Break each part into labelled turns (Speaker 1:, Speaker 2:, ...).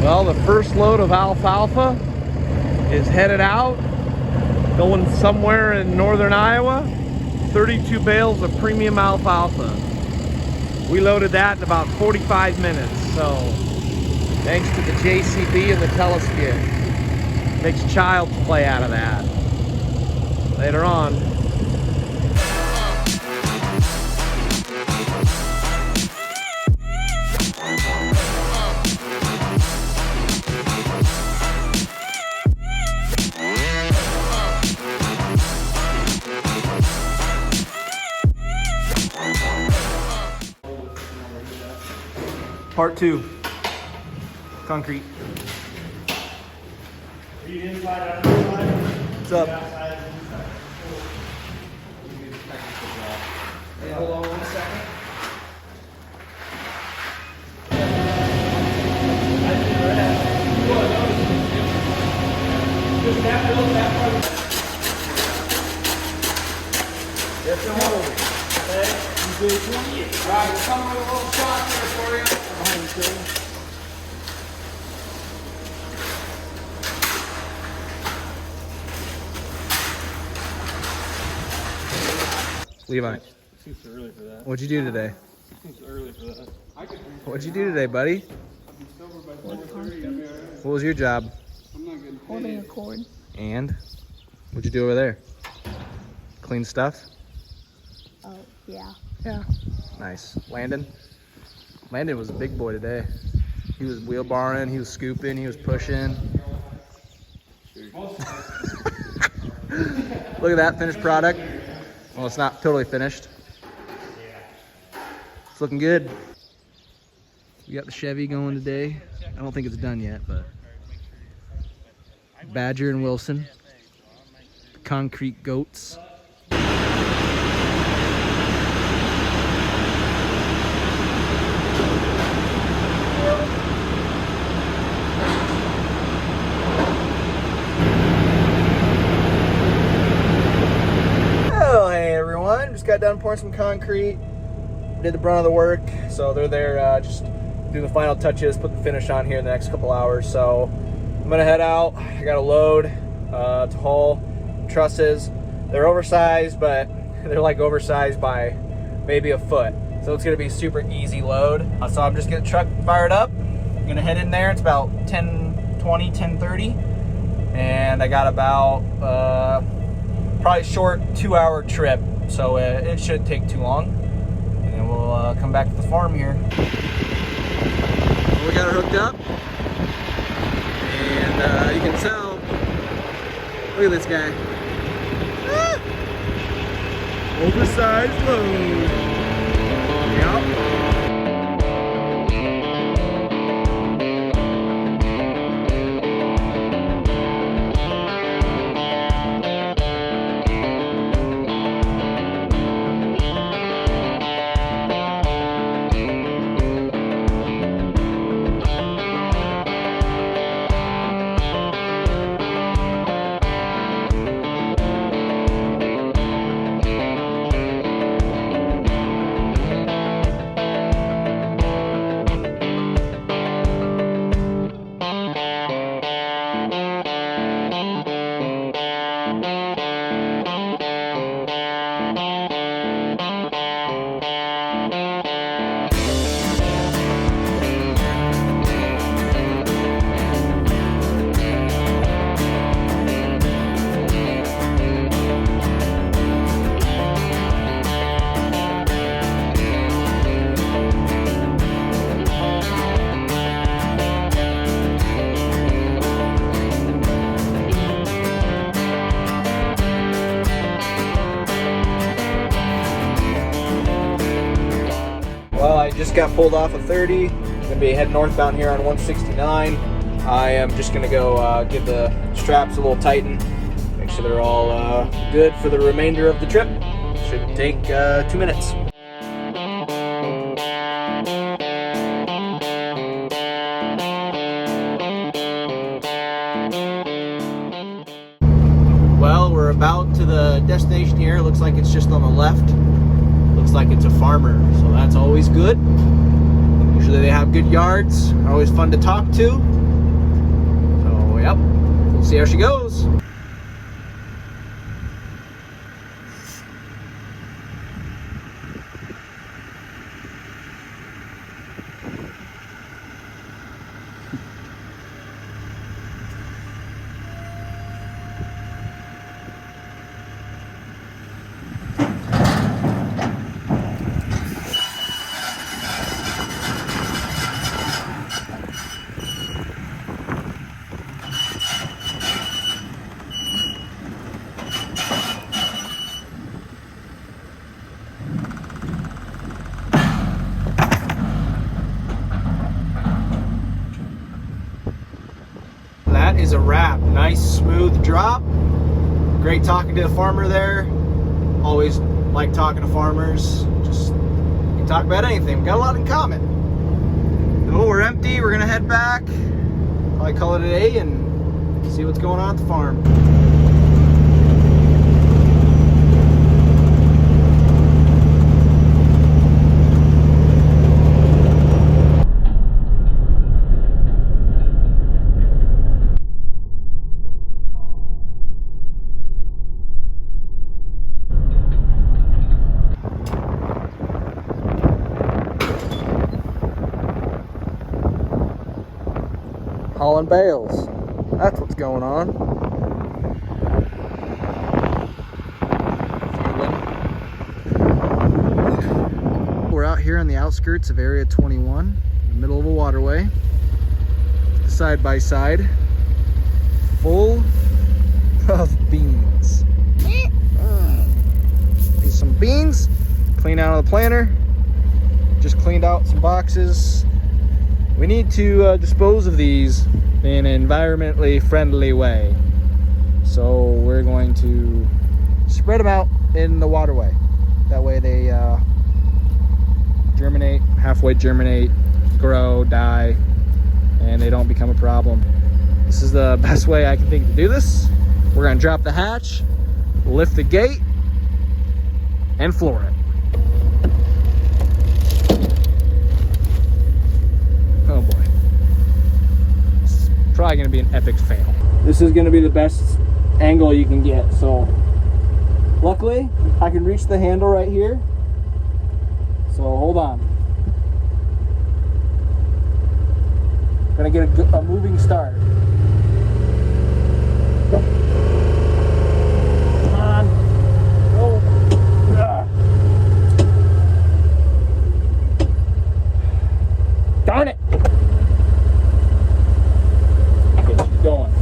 Speaker 1: Well, the first load of alfalfa is headed out, going somewhere in northern Iowa. 32 bales of premium alfalfa. We loaded that in about 45 minutes, so thanks to the JCB and the teleskid. Makes child's play out of that. Later on. Part 2. Concrete. What's up? Hey, hold on 1 second. Yes, I'm holding. Okay. You good? All right, we're coming with a little shot here for you. Levi,
Speaker 2: Seems too early for that.
Speaker 1: what'd you do today?
Speaker 2: Seems early for that.
Speaker 1: What'd you do today, buddy? What was your job?
Speaker 3: Holding a cord.
Speaker 1: And what'd you do over there? Clean stuff?
Speaker 3: Oh, yeah.
Speaker 1: Yeah. Nice. Landon was a big boy today. He was wheelbarring, he was scooping, he was pushing. Look at that finished product. Well, it's not totally finished. It's looking good. We got the Chevy going today. I don't think it's done yet, but Badger and Wilson, the concrete goats. Just got done pouring some concrete, did the brunt of the work, so they're there just doing the final touches, put the finish on here in the next couple hours. So I'm gonna head out. I got a load to haul trusses. They're oversized, but they're like oversized by maybe a foot, so it's gonna be a super easy load. So I'm just getting the truck fired up. I'm gonna head in there. It's about 10:20, 10:30, and I got about probably a short 2-hour trip. So it shouldn't take too long, and then we'll come back to the farm here. Well, we got it hooked up, and you can tell, look at this guy. Ah! Oversized load. Yep. Well, I just got pulled off of 30. Gonna be heading northbound here on 169. I am just gonna go give the straps a little tighten, make sure they're all good for the remainder of the trip. Should take 2 minutes. Well, we're about to the destination here. Looks like it's just on the left. Looks like it's a farmer, so that's always good. Usually they have good yards, are always fun to talk to. yep, we'll see how she goes. That is a wrap. Nice smooth drop. Great talking to the farmer there. Always like talking to farmers. Just you can talk about anything. Got a lot in common. Oh, we're empty. We're gonna head back. Probably call it a day and see what's going on at the farm. Hauling bales. That's what's going on. We're out here on the outskirts of Area 21, in the middle of a waterway, side by side, full of beans. These some beans, clean out of the planter. Just cleaned out some boxes. We need to dispose of these in an environmentally friendly way. So we're going to spread them out in the waterway. That way they germinate, halfway germinate, grow, die, and they don't become a problem. This is the best way I can think to do this. We're gonna drop the hatch, lift the gate, and floor it. Oh boy. It's probably gonna be an epic fail. This is gonna be the best angle you can get, so luckily I can reach the handle right here. So hold on. Gonna get a moving start. Come on. Go. Darn it. Okay, keep going.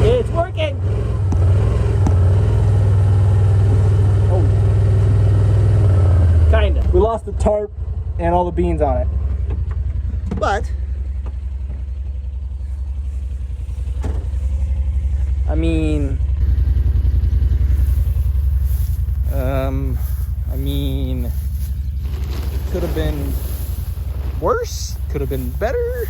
Speaker 1: It's working. Oh. Kinda. We lost the tarp and all the beans on it. But I mean, could have been worse, could have been better.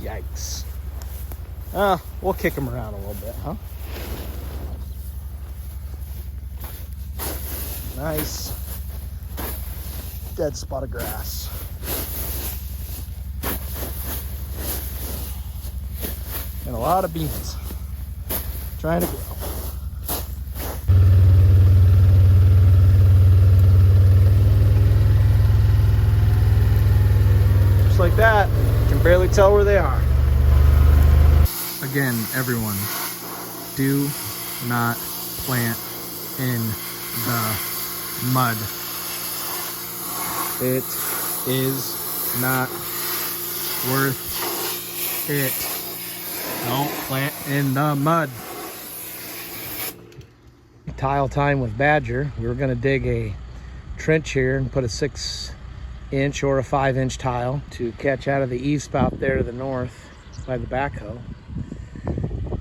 Speaker 1: Yikes. We'll kick them around a little bit, huh? Nice dead spot of grass. And a lot of beans trying to grow. Just like that, you can barely tell where they are. Again, everyone, do not plant in the mud. It is not worth it. Don't plant in the mud. Tile time with Badger. We were going to dig a trench here and put a 6-inch or a 5-inch tile to catch out of the eave spout there to the north by the backhoe.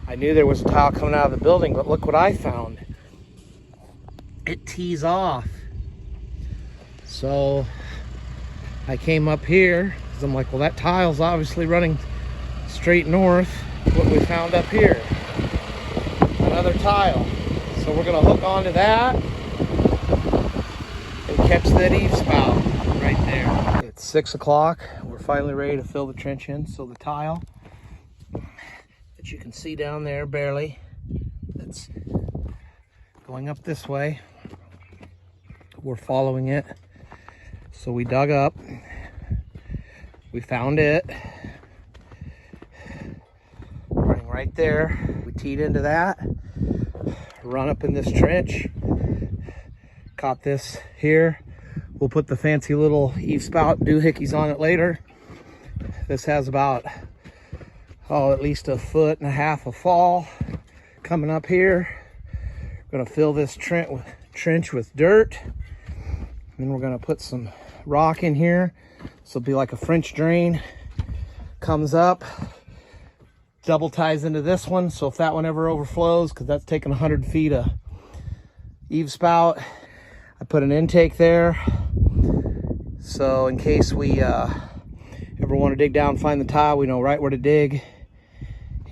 Speaker 1: I knew there was a tile coming out of the building, but look what I found. It tees off. So I came up here Because I'm like, well, that tile's obviously running straight north. What we found up here, another tile. So we're gonna hook onto that and catch that eave spout right there. It's 6 o'clock. We're finally ready to fill the trench in. So the tile that you can see down there barely, that's going up this way, we're following it. So we dug up, we found it running right there. We teed into that, run up in this trench, caught this here. We'll put the fancy little eave spout doohickeys on it later. This has about, at least 1.5 foot of fall coming up here. We're gonna fill this trench with dirt. And then we're gonna put some rock in here. So it'll be like a French drain. Comes up, double ties into this one. So if that one ever overflows, because that's taking 100 feet of eave spout, I put an intake there. So in case we ever want to dig down, find the tile, we know right where to dig.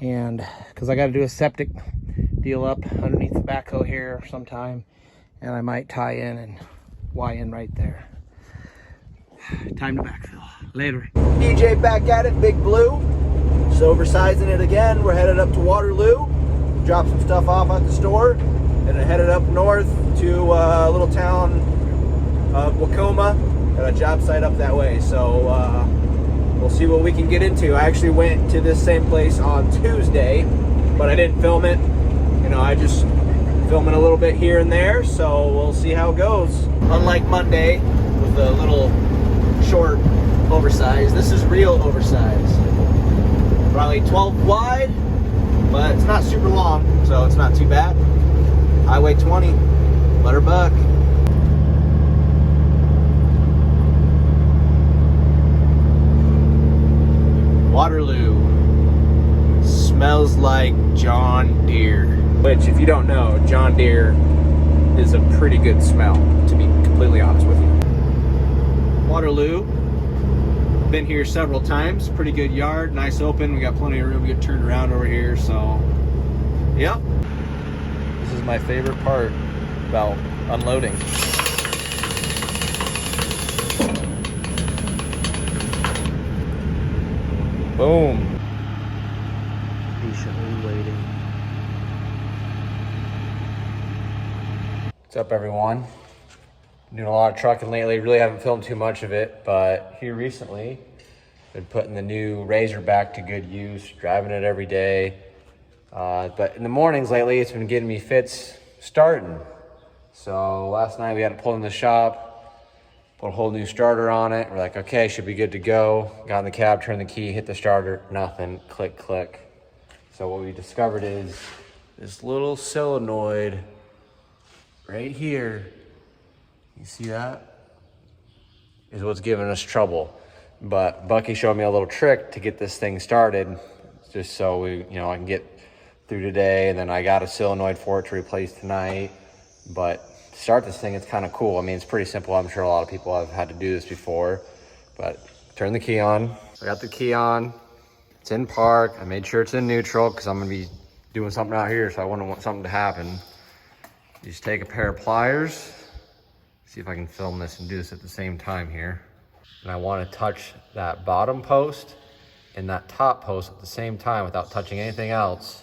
Speaker 1: And because I got to do a septic deal up underneath the backhoe here sometime, and I might tie in and Y in right there. Time to backfill. Later. DJ back at it, Big Blue. Just oversizing it again. We're headed up to Waterloo. Drop some stuff off at the store. And then headed up north to a little town of Wacoma. Got a job site up that way. So we'll see what we can get into. I actually went to this same place on Tuesday, but I didn't film it. You know, I just filming a little bit here and there. So we'll see how it goes. Unlike Monday with a little short oversized, this is real oversized. Probably 12 wide, but it's not super long, so it's not too bad. I weigh 20, let her buck. Waterloo smells like John Deere, which if you don't know, John Deere is a pretty good smell, to be completely honest with you. Waterloo, been here several times, pretty good yard, nice open, we got plenty of room to get turned around over here, so yep. This is my favorite part about unloading. Boom. Patiently waiting. What's up, everyone? Doing a lot of trucking lately, really haven't filmed too much of it, but here recently, been putting the new Razor back to good use, driving it every day. But in the mornings lately, it's been getting me fits starting. So last night we had it pulled in the shop, put a whole new starter on it. We're like, okay, should be good to go. Got in the cab, turned the key, hit the starter, nothing, click, click. So what we discovered is this little solenoid right here. You see that? Is what's giving us trouble. But Bucky showed me a little trick to get this thing started, just so I can get through today. And then I got a solenoid for it to replace tonight. But to start this thing, it's kind of cool. I mean, it's pretty simple. I'm sure a lot of people have had to do this before. But turn the key on. I got the key on. It's in park. I made sure it's in neutral because I'm going to be doing something out here, so I wouldn't want something to happen. You just take a pair of pliers. See if I can film this and do this at the same time here. And I want to touch that bottom post and that top post at the same time without touching anything else.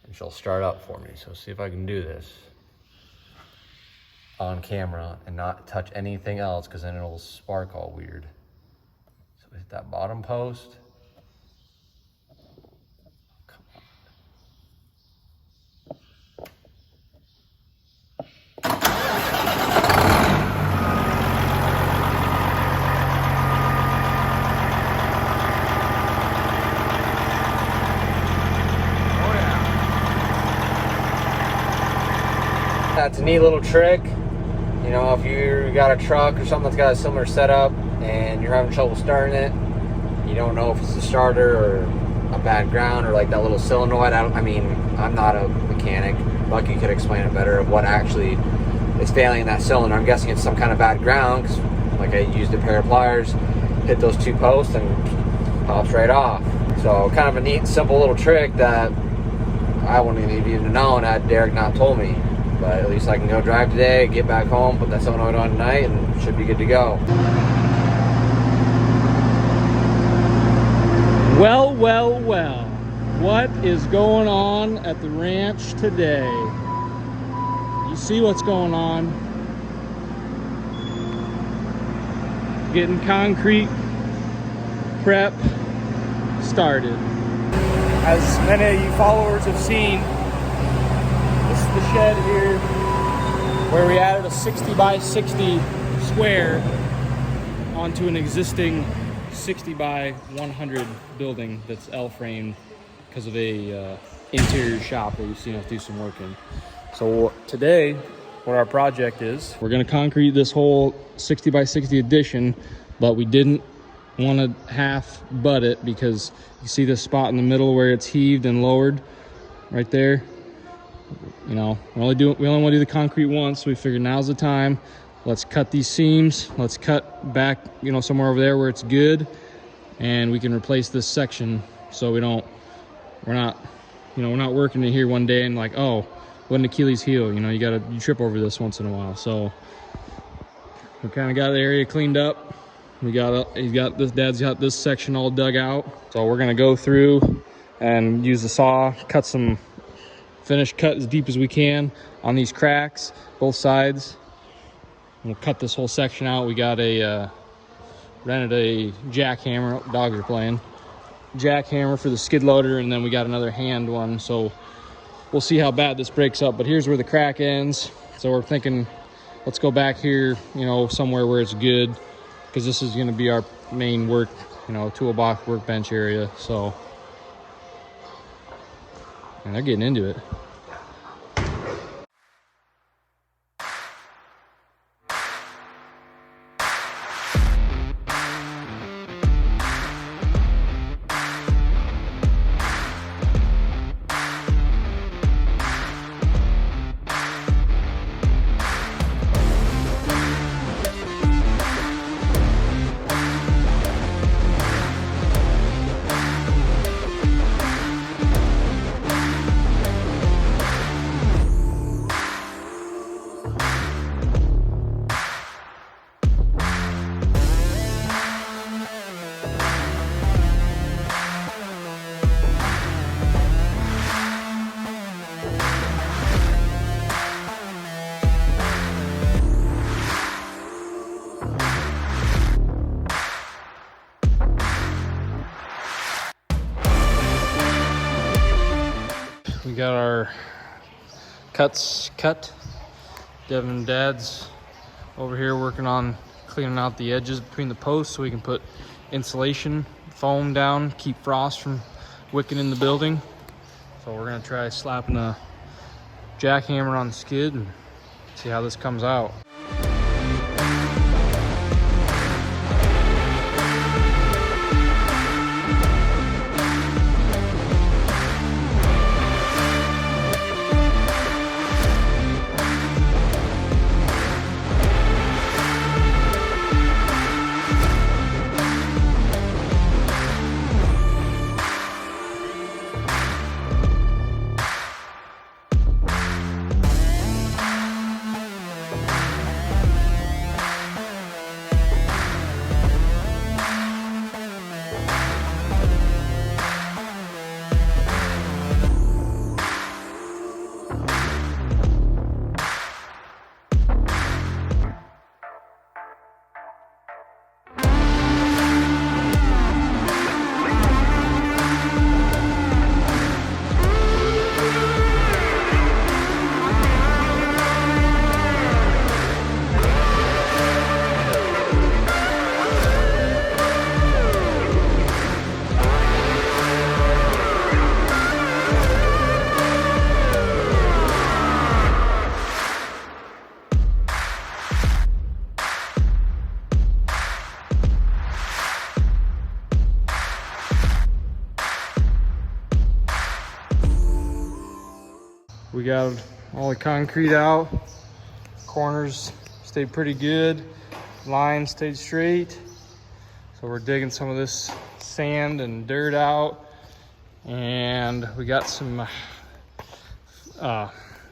Speaker 1: And she'll start up for me. So see if I can do this on camera and not touch anything else, because then it'll spark all weird. So hit that bottom post. Come on. That's a neat little trick. You know, if you got a truck or something that's got a similar setup and you're having trouble starting it, you don't know if it's the starter or a bad ground or like that little solenoid. I'm not a mechanic. Bucky could explain it better of what actually is failing in that cylinder. I'm guessing it's some kind of bad ground, because like I used a pair of pliers hit those 2 posts and pops right off. So kind of a neat, simple little trick that I wouldn't have even known had Derek not told me. But at least I can go drive today, get back home, put that solenoid on tonight, and should be good to go.
Speaker 2: Well, well, well. What is going on at the ranch today? You see what's going on. Getting concrete prep started. As many of you followers have seen, this is the shed here where we added a 60 by 60 square onto an existing 60 by 100 building that's L-framed because of a interior shop that you've seen us do some work in. So today, what our project is, we're gonna concrete this whole 60 by 60 addition, but we didn't want to half butt it because you see this spot in the middle where it's heaved and lowered right there. You know, we only want to do the concrete once, so we figured now's the time. Let's cut these seams. Let's cut back, you know, somewhere over there where it's good, and we can replace this section so we're not working in here one day and like, oh, what an Achilles heel. You know, you trip over this once in a while. So we kind of got the area cleaned up. Dad's got this section all dug out. So we're gonna go through and use the saw, finish cut as deep as we can on these cracks, both sides. We'll cut this whole section out. We got rented a jackhammer, dogs are playing, jackhammer for the skid loader, and then we got another hand one. So we'll see how bad this breaks up, but here's where the crack ends. So we're thinking, let's go back here, you know, somewhere where it's good, because this is gonna be our main work, you know, toolbox workbench area. So, and they're getting into it. We got our cuts cut. Devin and Dad's over here working on cleaning out the edges between the posts so we can put insulation foam down, keep frost from wicking in the building. So we're gonna try slapping a jackhammer on the skid and see how this comes out. We got all the concrete out. Corners stayed pretty good. Lines stayed straight. So we're digging some of this sand and dirt out, and we got some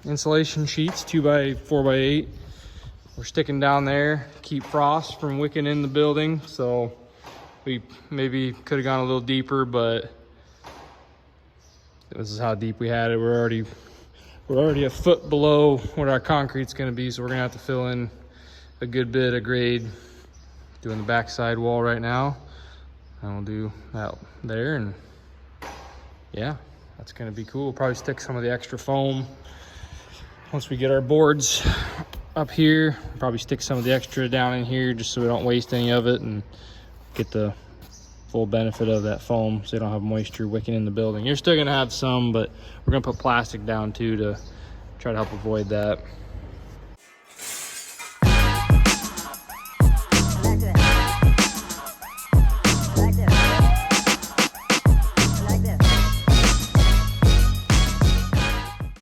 Speaker 2: insulation sheets, 2x4x8. We're sticking down there, keep frost from wicking in the building. So we maybe could have gone a little deeper, but this is how deep we had it. We're already a foot below what our concrete's gonna be, so we're gonna have to fill in a good bit of grade doing the backside wall right now. And we'll do that there, and yeah, that's gonna be cool. We'll probably stick some of the extra foam once we get our boards up here. Probably stick some of the extra down in here just so we don't waste any of it and get the full benefit of that foam so you don't have moisture wicking in the building. You're still gonna have some, but we're gonna put plastic down too to try to help avoid that.